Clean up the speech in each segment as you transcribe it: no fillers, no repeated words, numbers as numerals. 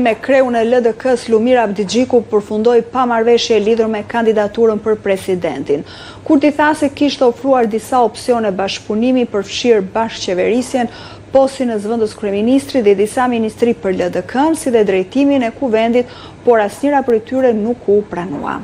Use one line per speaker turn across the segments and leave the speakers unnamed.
me kreun e LDK-s Lumir Abdigjiku përfundoi pa marrëveshje lidhur me kandidaturën për presidentin. Kurti tha se kishte ofruar disa opsione bashkëpunimi për fshirë bashkëqeverisjen, postin e zëvendës kryeministrit dhe disa ministri për LDK-n, si dhe drejtimin e kuvendit, por asnjëra prej tyre nuk u pranua.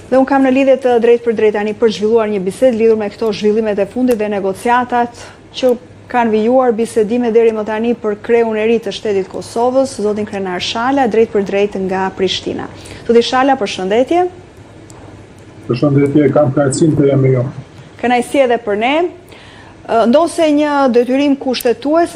Dhe unë kam në lidhje të drejt për drejt tani për zhvilluar një bisedë lidhur me këto zhvillimet e fundit dhe negociatat që kanë vijuar bisedime deri më tani për kreun e ri të shtetit Kosovës, zotin Krenar Shala, drejt për drejt nga Prishtina. Zoti Shala, përshëndetje.
Përshëndetje, kam kënaqësinë të jemi jo.
Kënaqësi edhe për ne. Ndose një detyrim kushtetues,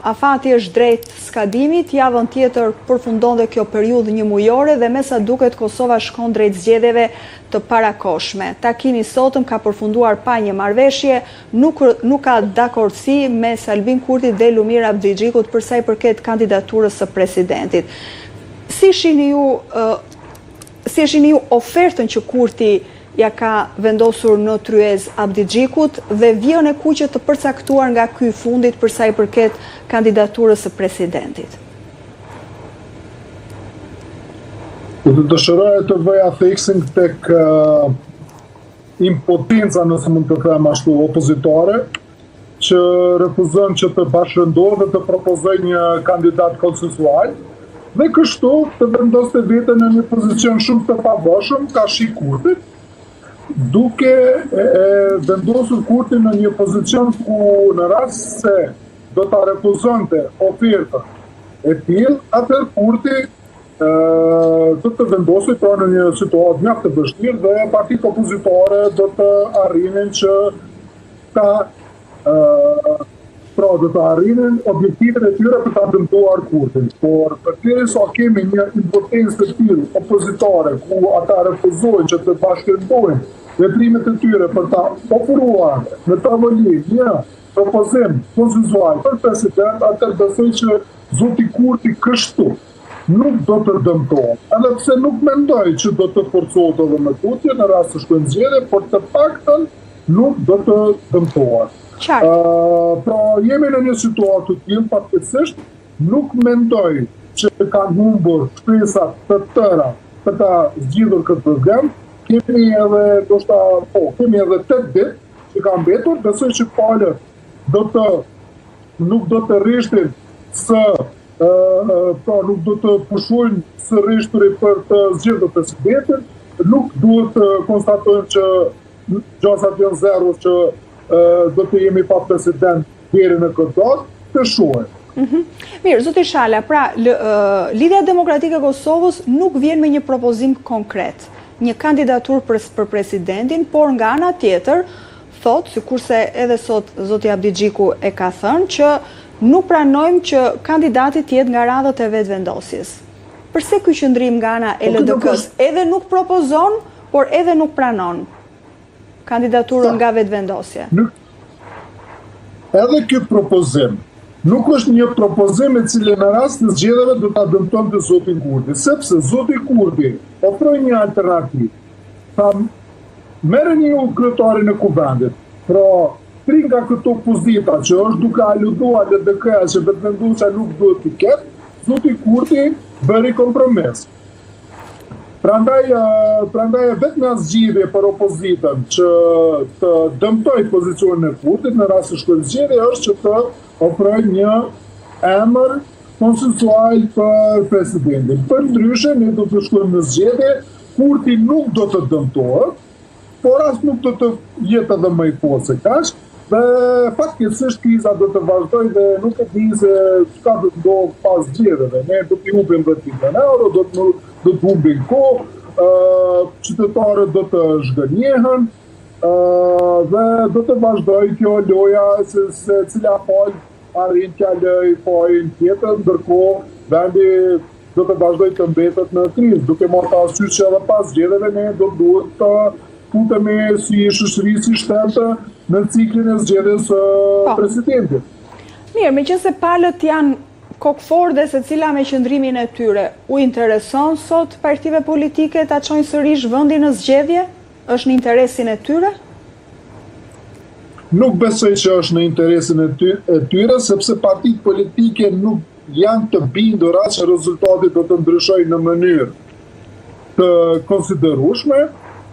afati është drejt skadimit, javën tjetër përfundon dhe kjo periudhë një mujore dhe me sa duket Kosova shkon drejt zgjedhjeve të parakoshme. Takimi sotëm ka përfunduar pa një marrëveshje, nuk ka dakordsi mes Albin Kurtit dhe Lumir Abdigjikut për sa i përket kandidaturës së presidentit. Si shihni ju ofertën që Kurti ja ka vendosur në tryez Abdigjikut dhe vijën e kuqe të përcaktuar nga ky fundit për sa i përket kandidaturës së presidentit?
Do të dëshiroja të vëja theksin tek impotenca, nëse mund të them ashtu, opozitare, që refuzon që të bashkëndodhë dhe të propozoj një kandidat konsensual, dhe kështu të vendoste veten në një pozicion shumë të pavojshëm, ka shi Kurtit, duke vendosur Kurtin në një pozicion ku në rast se do ta refuzonte ofertën e tillë, atëherë Kurti do të vendosej pra në një situatë mjaft të vështirë dhe partitë opozitare do të arrinin që do të arrinin objektivet e tyre për ta dëmtuar Kurtin. Por përderisa kemi një impotencë të tillë opozitare ku ata refuzojnë që të bashkëndojnë veprimet e tyre për ta ofruar në tavolinë një propozim konsensual për president, atëherë besoj që zoti Kurti kështu nuk do të dëmtohet. Edhe pse nuk mendoj që do të forcohet edhe më tutje në rast të shkojnë zgjedhje, por të paktën nuk do të dëmtohet. Pra jemi në një situatë të tillë, fatkeqësisht nuk mendoj që kanë humbur shpresat të tëra për ta zgjidhur këtë problem. Kemi edhe 8 ditë që kanë mbetur, besoj që palët nuk do të rrishtin nuk do të pushojnë sërish për të zgjedhur presidentin, nuk duhet të konstatojmë që gjasat janë zero që do të jemi pa president deri në këtë datë, të shohim.
Mirë, zoti Shala, pra Lidhja Demokratike e Kosovës nuk vjen me një propozim konkret, një kandidatur për presidentin, por nga ana tjetër thot, sikurse edhe sot zoti Abdigjiku e ka thënë, që nuk pranojmë që kandidati të jetë nga radhët e vetëvendosjes. Përse ky qëndrim nga ana e LDK-s? Edhe nuk propozon, por edhe nuk pranon kandidaturën nga vetëvendosje.
Edhe ky propozim nuk është një propozim i cili në rast të zgjedhjeve do ta dëmtonte zotin Kurti, sepse zoti Kurti ofroi një alternativë. Tha, merreni ju kryetarin e kuvendit. Pra, tri nga këto pozita që është duke aluduar LDK-ja që vetëvendosja nuk duhet të ketë, zoti Kurti bëri kompromis. Prandaj vetëm nga zgjidhje për opozitën që të dëmtoj pozicionin e Kurtit në rast të shkojnë zgjedhje është që të ofroj një emër konsensual për presidentin. Përndryshe, ne do të shkojmë në zgjedhje, Kurti nuk do të dëmtohet, por as nuk do të jetë edhe më i fortë se kaq, dhe fatkeqësisht kriza do të vazhdojë dhe nuk e di se çka do të ndodhë pas zgjedhjeve. Ne do të humbim 10 euro, do të humbim kohë, qytetarët do të zhgënjehen dhe do të vazhdojë kjo loja se cila palë arrin t'ja lëj fajin tjetër, ndërkohë vendi do të vazhdojë të mbetet në krizë. Duke marrë parasysh që edhe pas zgjedhjeve ne do duhet të futemi si shoqëri, si shtet në ciklin e zgjedhjes presidentit.
Mirë, meqense palët janë kokfor dhe secila me qëndrimin e tyre, u intereson sot partive politike ta çojnë sërish vendin në zgjedhje? Është në interesin e tyre?
Nuk besoj që është në interesin e tyre, sepse partitë politike nuk janë të bindura që rezultati do të ndryshojë në mënyrë të konsiderueshme,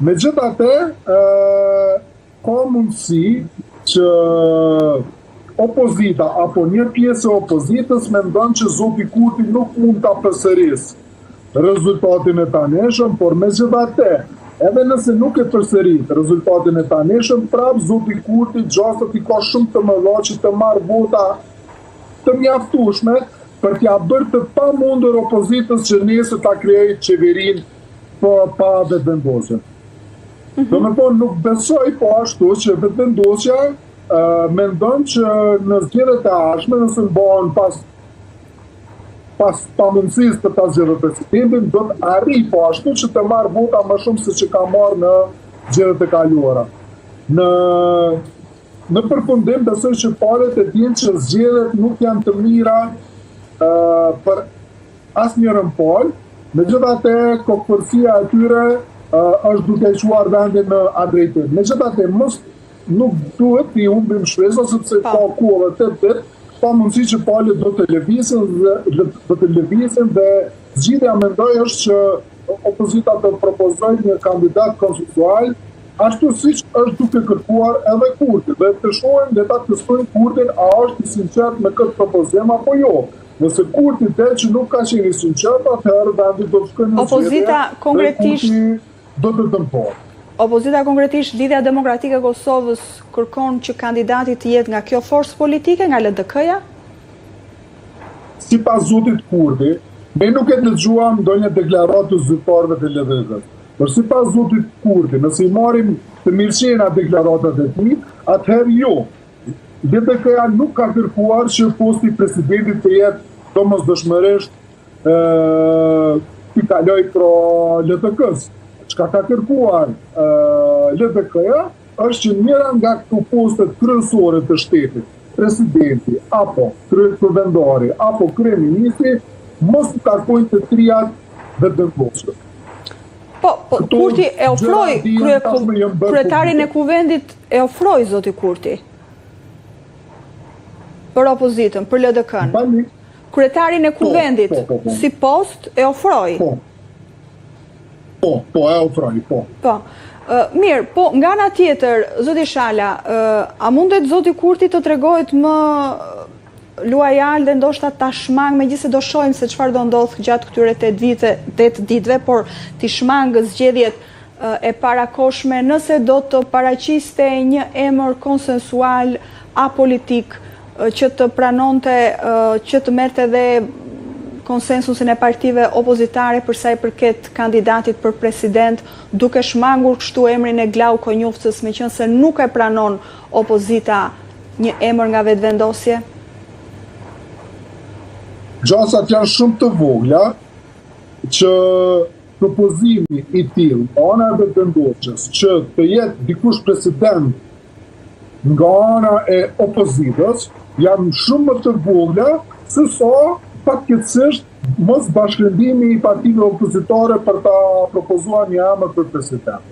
megjithatë ka mundësi që opozita apo një pjesë e opozitës mendon që zoti Kurti nuk mund ta përsërisë rezultatin e tanishëm, por megjithatë, edhe nëse nuk e përsërit rezultatin e tanishëm, prap zoti Kurti gjasat i ka shumë të mëdha që të marrë vota të mjaftueshme për t'ia bërë të pamundur opozitës që nesër ta krijojë qeverinë pa vetëvendosje. Domethënë nuk besoj po ashtu që vetëvendosja mendon që në zgjedhjet e ardhshme nëse bëhen pas pamundësisë të ta zgjedhë presidentin, do të arrijë po ashtu që të marrë vota më shumë se që ka marrë në zgjedhjet e kaluara. Në përfundim besoj që palët e dinë që zgjedhjet nuk janë të mira për asnjërin palë, megjithatë kokëpërsia e tyre është duke çuar vendin në atë drejtim. Megjithatë nuk duhet të humbim shpresën sepse ka kohë të pa mundësi që palët do të lëvizin dhe zgjidhja mendoj është që opozita të propozojë një kandidat konsensual, ashtu siç është duke kërkuar edhe Kurti, dhe të shohim dhe ta testojmë Kurtin a është i sinqert me këtë propozim apo jo. Nëse Kurti del që nuk ka qenë i sinqert, atëherë vendi do të shkojë në
opozita konkretisht
do të dëmtohet.
Opozita konkretisht, Lidhja Demokratike e Kosovës kërkon që kandidati të jetë nga kjo forcë politike, nga LDK-ja?
Sipas zotit Kurti, ne nuk e dëgjuam ndonjë deklaratë të zyrtarëve të LDK-s. Por sipas zotit Kurti, nëse i marrim të mirëqenia deklaratat e tij, atëherë jo. LDK-ja nuk ka kërkuar që posti i presidentit të jetë domosdoshmërisht t'i kalojë pro LDK-s. Çka ka kërkuar LDK-ja është që njëra nga këto postet kryesore të shtetit, presidenti, apo kryetari, apo kryeministri, mos të takojnë të trijat vetëvendosur.
Po, Kurti e ofroi, kryetarin e kuvendit e ofroi zoti Kurti. Për opozitën, për LDK-n. Kryetarin e kuvendit, si post, e ofroi.
Po, e ofroi, po.
Mirë, po nga ana tjetër, zoti Shala, a mundet zoti Kurti të tregohet më luajal dhe ndoshta ta shmang, megjithëse do shohim se çfarë do ndodh gjatë këtyre 8 ditëve, por ti shmangë zgjedhjet e parakoshme nëse do të paraqiste një emër konsensual apolitik që të pranonte, që të merrte edhe konsensusin e partive opozitare për sa i përket kandidatit për president, duke shmangur kështu emrin e Glau Konjufcës, meqense nuk e pranon opozita një emër nga vetëvendosje?
Gjasat janë shumë të vogla që propozimi i tillë ana e vetëvendosjes që të jetë dikush president nga ana e opozitës janë shumë më të vogla se sa fatkeqësisht mos bashkëndimi i partive opozitare për ta propozuar një emër për president.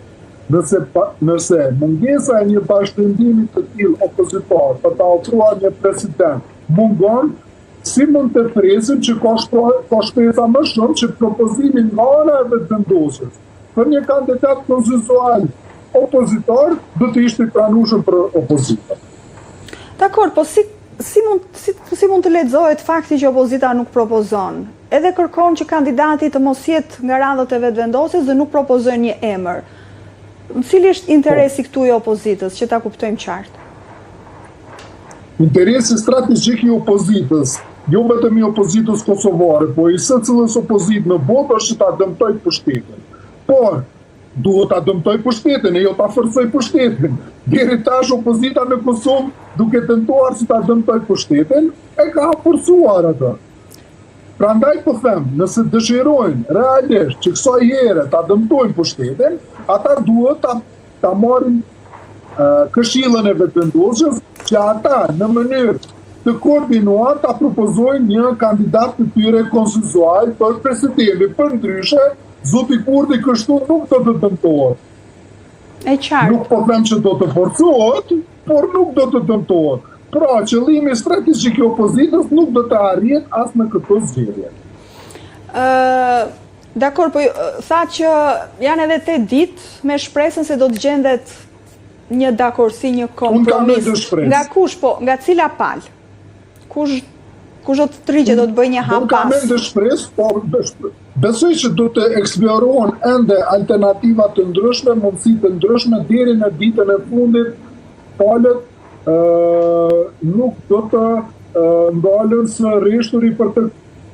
Nëse mungesa e një bashkëndimi të tillë opozitar për ta ofruar një president mungon, si mund të presim që ka shpesa më shumë që propozimin nga ana e vetëvendosjes për një kandidat konsensual opozitar do të ishte i pranueshëm për opozitën.
Dakor, po si mund të lexohet fakti që opozita nuk propozon? Edhe kërkon që kandidati të mos jetë nga radhët e vetëvendosjes dhe nuk propozon një emër. Cili është interesi këtu i opozitës, që ta kuptojmë qartë?
Interesi strategjik i opozitës, jo vetëm i opozitës kosovare, po i secilës opozitë në botë është që ta dëmtoj pushtetin. Por duhet ta dëmtoj pushtetin, e jo ta forcoj pushtetin. Deri tash opozita në Kosovë, duke tentuar si ta dëmtoj pushtetin, e ka forcuar atë. Prandaj po them, nëse dëshirojnë realisht që kësaj here ta dëmtojnë pushtetin, ata duhet ta marrin këshillën e vetëvendosjes që ata në mënyrë të koordinuar ta propozojnë një kandidat të tyre konsensual për presidentin. Përndryshe, zoti Kurti kështu nuk do të dëmtohet.
E qartë.
Nuk po them që do të forcohet, por nuk do të dëmtohet. Pra, qëllimi strategjik i opozitës nuk do të arrihet as në këtë zgjedhje.
Dakor, po tha që janë edhe 8 ditë me shpresën se do të gjendet një dakorsi, një kompromis. Nga kush, po, nga cila palë? Kush do të trigje, do të bëj një hap pas?
Unë kam të shpresë, po besoj që do të eksplorohen ende alternativa të ndryshme, mundësi të ndryshme deri në ditën e fundit, palët nuk do të ndalen së rreshturi për të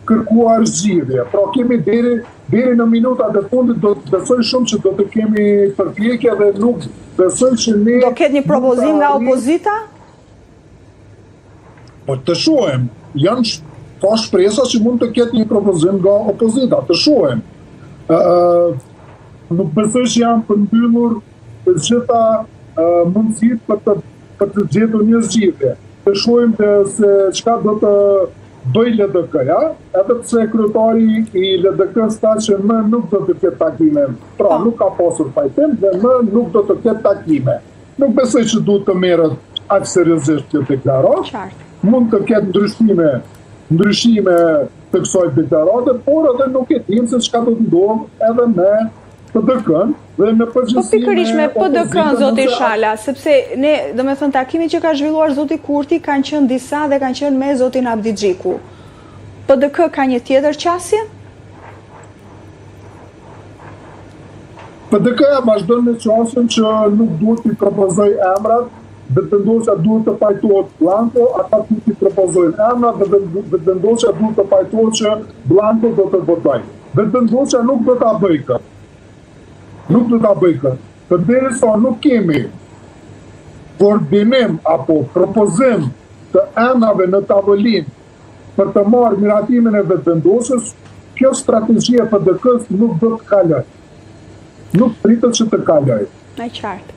kërkuar zgjidhje. Pra kemi deri në minutat e fundit do të besoj shumë që do të kemi përpjekje dhe nuk besoj që ne...
Do ketë një propozim nga opozita?
Po të shohem, janë ka shpresa që mund të ketë një propozim nga opozita, të shohem. Nuk besoj që janë përmbyllur të gjitha mundësit për të gjetur një zgjidhje. Të shohem se çka do të bëj LDK-ja, edhe pse kryetari i LDK-s tha që më nuk do të ketë takime. Pra, nuk ka pasur pajtim dhe më nuk do të ketë takime. Nuk besoj që duhet të merret aq seriozisht kjo deklaratë. Mund të ketë ndryshime të kësaj deklarate, por edhe nuk e dim se çka do të ndodhë edhe me PDK-n dhe në përgjithësi.
Po pikërisht me PDK-n, zoti Shala, sepse ne, domethënë takimi që ka zhvilluar zoti Kurti kanë qenë disa dhe kanë qenë me zotin Abdi Xhiku. PDK ka një tjetër qasje?
PDK-ja vazhdon në qasjen që nuk duhet t'i propozoj emrat, dhe të ndosja duhet të pajtohet blanko, ata duhet t'i propozojnë emrat, dhe të ndosja duhet të pajtohet që blanko do të votojnë. Dhe të ndosja nuk do t'a bëj këtë. Nuk do t'a bëj këtë. Përderisa nuk kemi koordinim apo propozim të emrave në tavolinë për të marrë miratimin e vetëvendosjes, kjo strategji e PDK-s nuk do të kaloj. Nuk pritet që të kaloj.
Në qartë.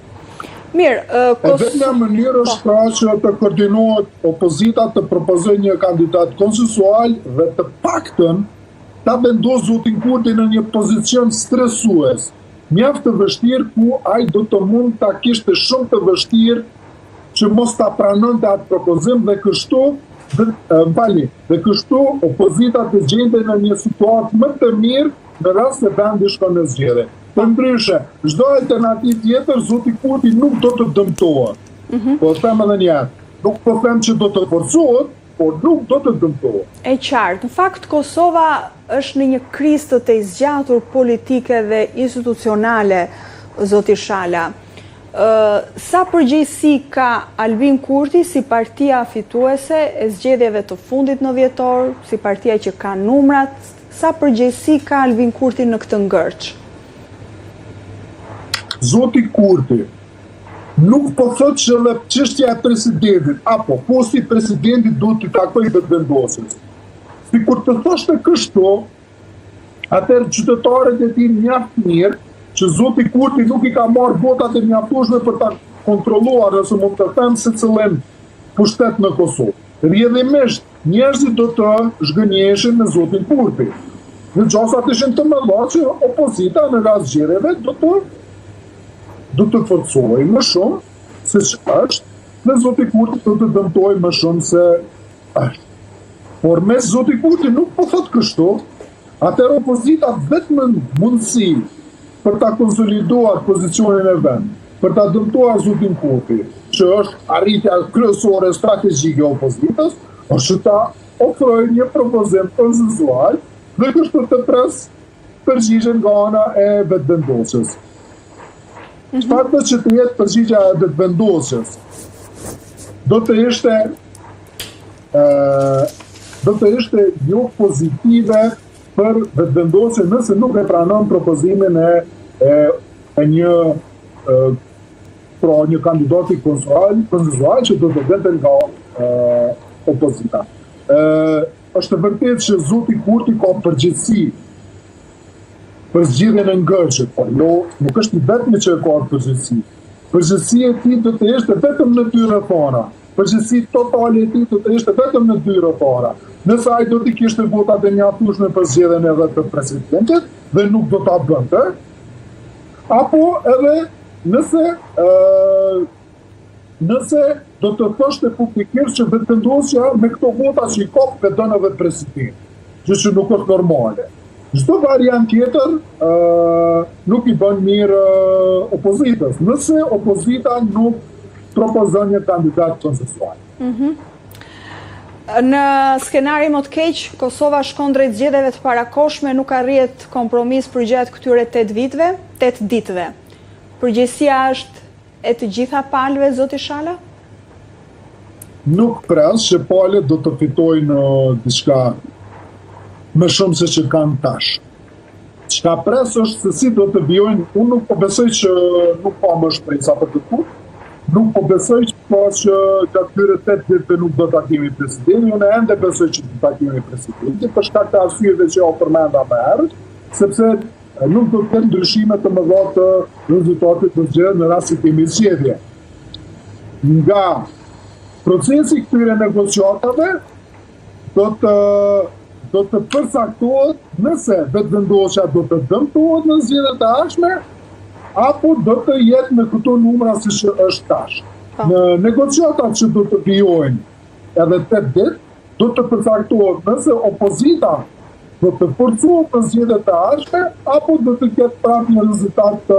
Mirë,
vetëm në mënyrë është pra që të koordinohet opozita të propozojë një kandidat konsensual dhe të paktën ta vendos zotin Kurti në një pozicion stresues, mjaft të vështirë ku ai do të mund ta kishte shumë të vështirë që mos ta pranonte atë propozim dhe kështu opozita të gjente në një situatë më të mirë në rast se vendi shkon në zgjedhje. Përndryshe, çdo alternativë tjetër zoti Kurti nuk do të dëmtohet. Po them edhe një herë, nuk po them që do të forcohet, por nuk do të dëmtohet.
E qartë, në fakt Kosova është në një krizë të zgjatur politike dhe institucionale, zoti Shala. Sa përgjegjësi ka Albin Kurti si partia fituese e zgjedhjeve të fundit në dhjetor, si partia që ka numrat, sa përgjegjësi ka Albin Kurti në këtë ngërç?
Zoti Kurti nuk po thot që çështja e presidentit apo posti i presidentit duhet të takojë vetëvendosjes. Sikur të thoshte kështu, atëherë qytetarët e tij mjaft mirë që zoti Kurti nuk i ka marrë votat e mjaftueshme për ta kontrolluar ose mund të them se cilën pushtet në Kosovë. Rrjedhimisht njerëzit do të zhgënjeshin me zotin Kurti. Në gjasa të ishin të mëdha që opozita në rast zgjedhjeve do të forcohej më shumë se që është, dhe zoti Kurti do të dëmtojë më shumë se është. Por mes zoti Kurti nuk po thot kështu, atëherë opozita vetëm mundësi për ta konsoliduar pozicionin e vet, për ta dëmtuar zotin Kurti, që është arritja kryesore strategjike e opozitës, është ta ofrojë një propozim konsensual dhe kështu të pres përgjigjen nga ana e vetëvendosjes. Çfarë do që të jetë përgjigja e vetëvendosjes? Do të ishte jo pozitive për vetëvendosje nëse nuk e pranon propozimin e një kandidati konsensual që do të vete nga opozita. Është vërtet që zoti Kurti ka përgjegjësi për zgjidhjen e ngërçit, por nuk është i vetmi që ka përgjegjësi. Përgjegjësia e tij do të ishte vetëm në 2 rrethana. Përgjegjësia totale e tij do të ishte vetëm në 2 rrethana. Nëse ai do të kishte votat e mjaftueshme për zgjedhjen edhe të presidentit dhe nuk do ta bënte, apo edhe nëse nëse do të thoshte publikisht që vetëvendosja me këto vota që i kap vetën edhe president, që nuk është normale. Çdo variant tjetër nuk i bën mirë opozitës, nëse opozita nuk propozon një kandidat konsensual.
Në skenari më të keq, Kosova shkon drejt zgjedhjeve të parakohshme, nuk arrihet kompromis përgjatë këtyre 8 ditëve. Përgjegjësia është e të gjitha palëve, zoti Shala?
Nuk pres që palët do të fitojnë diçka më shumë se që kanë tash. Çka pres është se si do të vijojnë, unë nuk po besoj që nuk ka më shpresa për të punë, nuk po besoj që këtyre 8 ditëve nuk do ta kemi presidentin, unë ende besoj që do ta kemi presidentin, për shkak të arsyeve që u përmenda më herët, sepse nuk do të ketë ndryshime të mëdha të rezultatit të zgjedhjeve në rast se kemi zgjedhje. Nga procesi këtyre negociatave do të përcaktohet nëse vetëvendosja do të dëmtohet në zgjedhjet e ardhshme apo do të jetë me këto numra siç është tash. Në negociatat që do të vijojnë edhe 8 ditë do të përcaktohet nëse opozita do të forcohet në zgjedhjet e ardhshme apo do të ketë prapë një rezultat të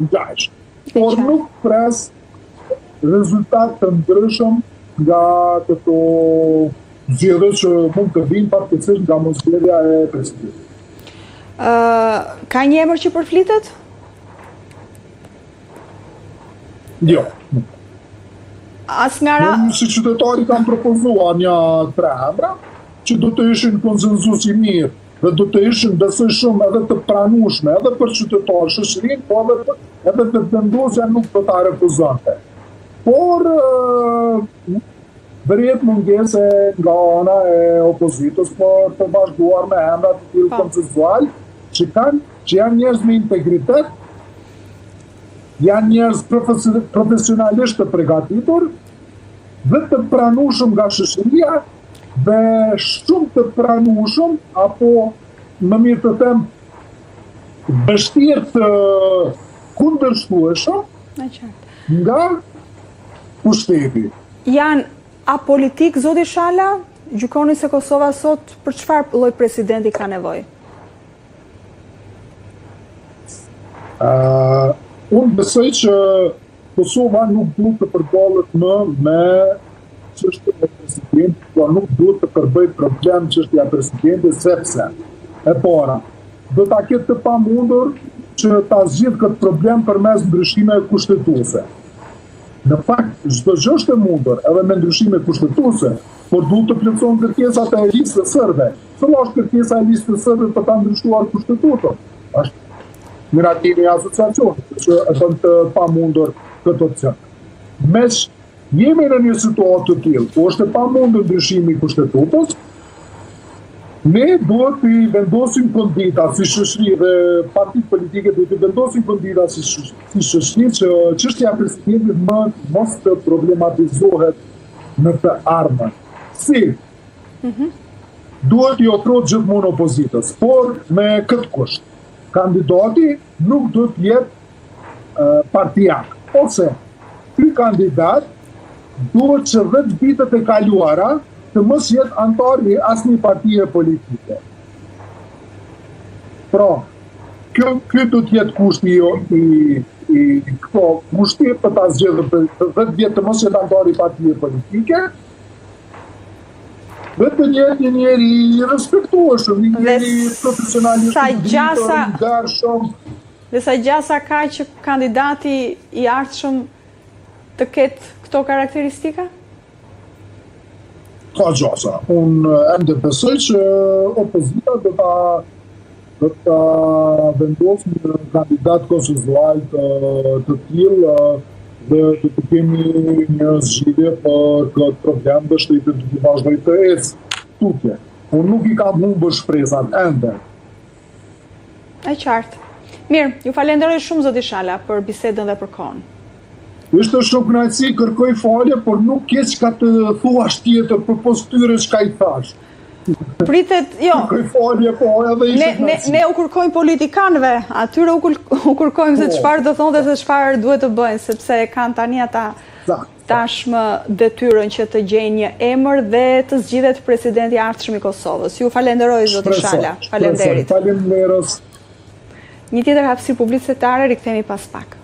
ngjashëm. Por nuk pres rezultat të ndryshëm nga këto zgjedhje që mund të vinë fatkeqësisht nga mosblerja e presidentit.
Ka një emër që përflitet?
Jo.
As nga
si qytetari kam propozuar një 3 emra që do të ishin konsenzus i mirë dhe do të ishin besoj shumë edhe të pranueshme edhe për qytetarë shoqërinë, po edhe vetëvendosja nuk do ta refuzonte. Por bërihet mungese nga ana e opozitës për të vazhduar me emra të tillë konsensual që janë njerëz me integritet, janë njerëz profesionalisht të përgatitur dhe të pranueshëm nga shoqëria dhe shumë të pranueshëm apo më mirë të them vështirë të kundërshtueshëm nga pushteti.
Janë apolitik, zoti Shala? Gjykoni se Kosova sot për çfarë lloj presidenti ka nevojë?
Unë besoj që Kosova nuk duhet të përballet më me çështjen e presidentit, por nuk duhet të përbëj problem çështja e presidentit, sepse e para do ta ketë të pamundur që ta zgjidhë këtë problem përmes ndryshimeve kushtetuese. Në fakt, çdo gjë është e mundur, edhe me ndryshime kushtetuese, por duhet të plotësohen kërkesat e listës së sërdhe. Cila është kërkesa e listës së sërdhe për ta ndryshuar kushtetutën? Është miratimi i asociacionit, që e bën të pamundur këtë opcion. Mes jemi në një situatë të tillë, ku është e pamundur ndryshimi i kushtetutës, ne duhet të vendosim kondita si shoqëri dhe partitë politike duhet të vendosin kondita si shoqëri që çështja e presidentit mos të problematizohet në të ardhmen. Si? Duhet i ofrohet gjithmonë opozitës, por me këtë kusht. Kandidati nuk do të jetë partiak, ose ky kandidat duhet që 10 vitet e kaluara të mos jetë antar i asnjë partie politike. Pra, ky do të jetë kushti i këto kushti për ta zgjedhur për 10 vjet të mos jetë antar i partie politike. Dhe të jetë një njeri i respektueshëm, një njeri profesionalisht i ngarshëm.
Dhe sa gjasa ka që kandidati i ardhshëm të ketë këto karakteristika?
Ka gjasa. Unë ende besoj që opozita do ta vendosë një kandidat konsensual të tillë dhe do të kemi një zgjidhje për këtë problem dhe shtetit të vazhdoj të ecë tutje. Unë nuk i kam humbur shpresat ende.
E qartë. Mirë, ju falenderoj shumë zoti Shala për bisedën dhe për kohën.
Ishte shumë kënaqësi, kërkoj falje, por nuk ke çka të thuash tjetër përpos këtyre çka i thash.
Pritet, jo. Ne u kërkojmë politikanëve, atyre u kërkojmë se çfarë do thonë dhe se çfarë duhet të bëjnë, sepse kanë tani ata tashmë detyrën që të gjejnë një emër dhe të zgjidhet presidenti i ardhshëm i Kosovës. Ju falenderoj zoti Shala. Faleminderit.
Faleminderit.
Një tjetër hapësirë publicitare, rikthehemi pas pak.